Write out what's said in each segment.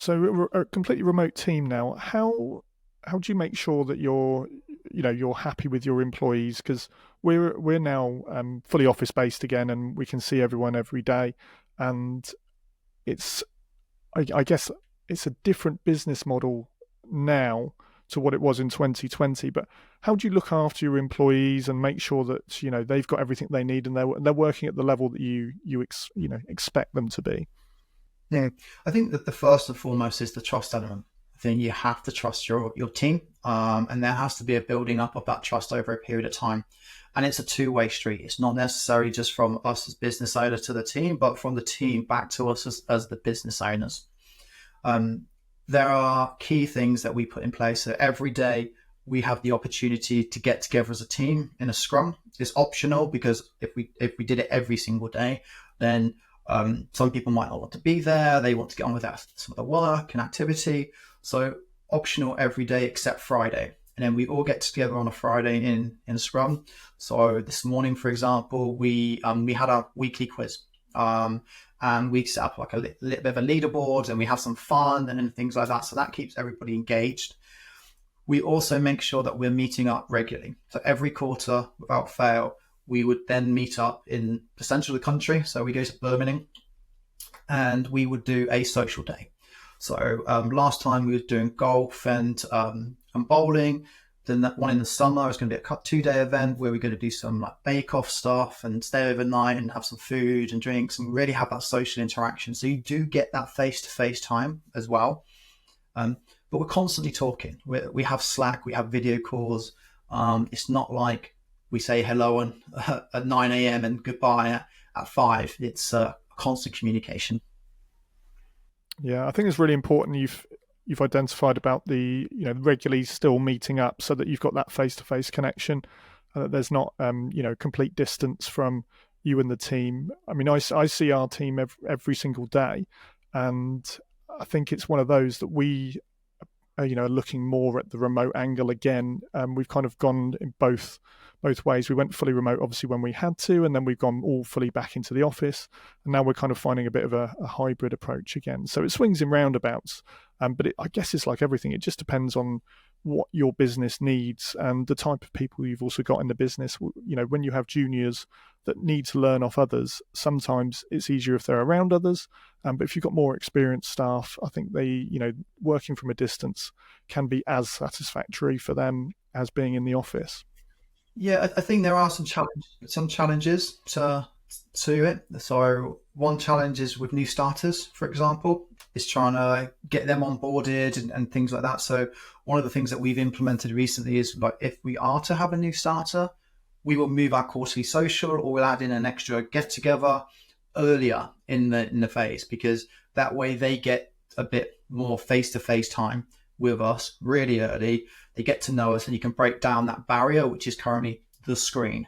So we're a completely remote team now. How do you make sure that you're happy with your employees? Because we're now fully office based again, and we can see everyone every day, and it's I guess it's a different business model now to what it was in 2020. But how do you look after your employees and make sure that they've got everything they need and they're working at the level that you expect them to be? Yeah, I think that the first and foremost is the trust element. I think you have to trust your team, and there has to be a building up of that trust over a period of time. And it's a two-way street. It's not necessarily just from us as business owners to the team, but from the team back to us as the business owners. Um, there are key things that we put in place. So every day we have the opportunity to get together as a team in a scrum. It's optional because if we did it every single day, then some people might not want to be there. They want to get on with some of the work and activity. So optional every day except Friday. And then we all get together on a Friday in Scrum. So this morning, for example, we had our weekly quiz. And we set up like a little bit of a leaderboard and we have some fun and things like that. So that keeps everybody engaged. We also make sure that we're meeting up regularly. So every quarter, without fail, we would then meet up in the center of the country. So we go to Birmingham and we would do a social day. So last time we were doing golf and bowling. Then that one in the summer is going to be a 2-day event where we're going to do some like bake-off stuff and stay overnight and have some food and drinks and really have that social interaction. So you do get that face-to-face time as well. But we're constantly talking. We have Slack, we have video calls. It's not like we say hello at 9 a.m. and goodbye at 5. It's constant communication. Yeah, I think it's really important you've identified about the regularly still meeting up so that you've got that face to face connection, that there's not complete distance from you and the team. I mean, I see our team every single day, and I think it's one of those that we looking more at the remote angle again. We've kind of gone in both ways. We went fully remote, obviously, when we had to, and then we've gone all fully back into the office. And now we're kind of finding a bit of a hybrid approach again. So it swings in roundabouts. But I guess it's like everything. It just depends on what your business needs and the type of people you've also got in the business. When you have juniors that need to learn off others, sometimes it's easier if they're around others. But if you've got more experienced staff, I think working from a distance can be as satisfactory for them as being in the office. Yeah, I think there are some challenges to it. So one challenge is with new starters, for example, is trying to get them onboarded and things like that. So one of the things that we've implemented recently is like if we are to have a new starter, we will move our quarterly social or we'll add in an extra get together earlier in the phase, because that way they get a bit more face to face time with us really early. They get to know us, and you can break down that barrier, which is currently the screen.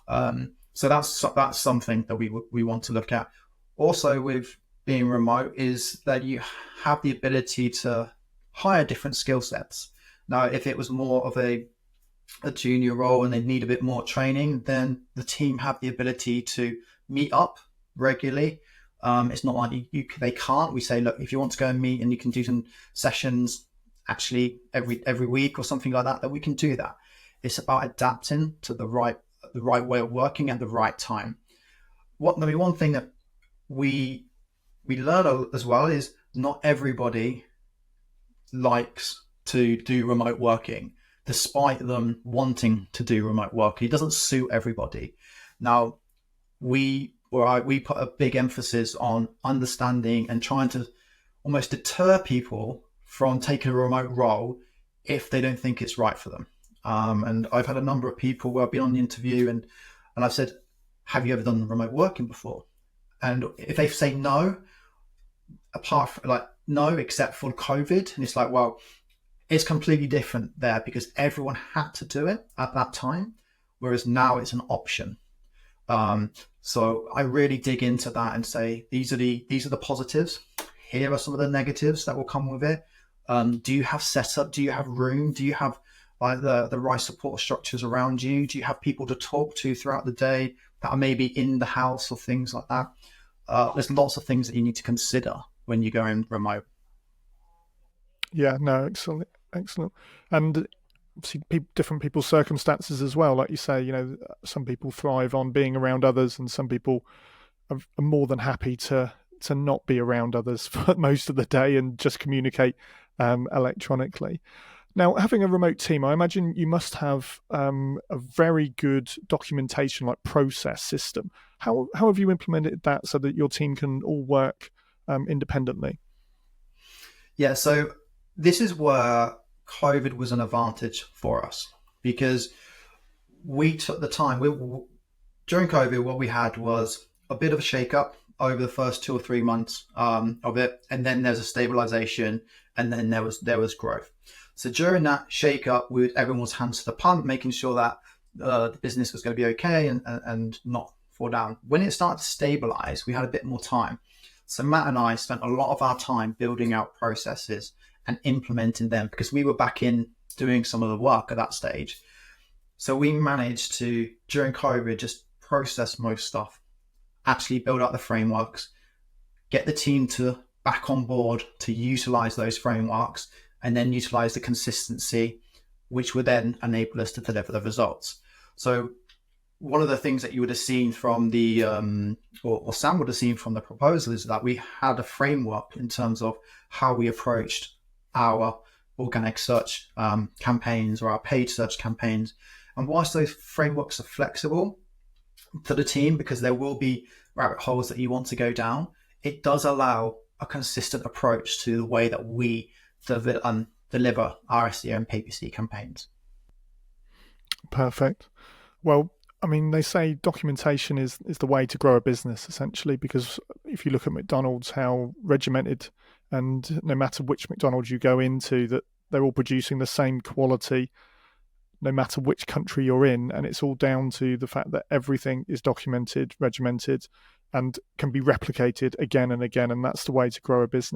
So that's something that we want to look at. Also, with being remote, is that you have the ability to hire different skill sets. Now, if it was more of a junior role and they need a bit more training, then the team have the ability to meet up regularly. It's not like they can't. We say, look, if you want to go and meet and you can do some sessions actually every week or something like that we can do that. It's about adapting to the right way of working at the right time. One thing that we learn as well is not everybody likes to do remote working, despite them wanting to do remote work. It doesn't suit everybody. Now, we put a big emphasis on understanding and trying to almost deter people from taking a remote role if they don't think it's right for them. And I've had a number of people where I've been on the interview and I've said, have you ever done remote working before? And if they say no, no, except for COVID, and it's like, well, it's completely different there because everyone had to do it at that time, whereas now it's an option. So I really dig into that and say, these are the positives. Here are some of the negatives that will come with it. Do you have setup? Do you have room? Do you have like the right support structures around you? Do you have people to talk to throughout the day that are maybe in the house or things like that? There's lots of things that you need to consider when you're going remote. Yeah, no, excellent, excellent. And obviously, different people's circumstances as well. Like you say, some people thrive on being around others, and some people are more than happy to not be around others for most of the day and just communicate electronically. Now, having a remote team, I imagine you must have a very good documentation, like process system. How have you implemented that so that your team can all work independently? Yeah, so this is where COVID was an advantage for us because we took the time. During COVID, what we had was a bit of a shake-up over the first 2 or 3 months of it, and then there's a stabilization, and then there was growth. So during that shake-up, everyone was hands to the pump, making sure that the business was going to be okay and not fall down. When it started to stabilize, we had a bit more time. So Matt and I spent a lot of our time building out processes and implementing them because we were back in doing some of the work at that stage. So we managed to, during COVID, just process most stuff, actually build out the frameworks, get the team to back on board to utilize those frameworks, and then utilize the consistency, which would then enable us to deliver the results. So one of the things that you would have seen from the, or Sam would have seen from the proposal is that we had a framework in terms of how we approached our organic search campaigns or our paid search campaigns. And whilst those frameworks are flexible to the team, because there will be rabbit holes that you want to go down, it does allow a consistent approach to the way that we deliver our SEO and PPC campaigns. Perfect. Well, I mean, they say documentation is the way to grow a business, essentially, because if you look at McDonald's, how regimented, and no matter which McDonald's you go into, that they're all producing the same quality, no matter which country you're in, and it's all down to the fact that everything is documented, regimented, and can be replicated again and again, and that's the way to grow a business.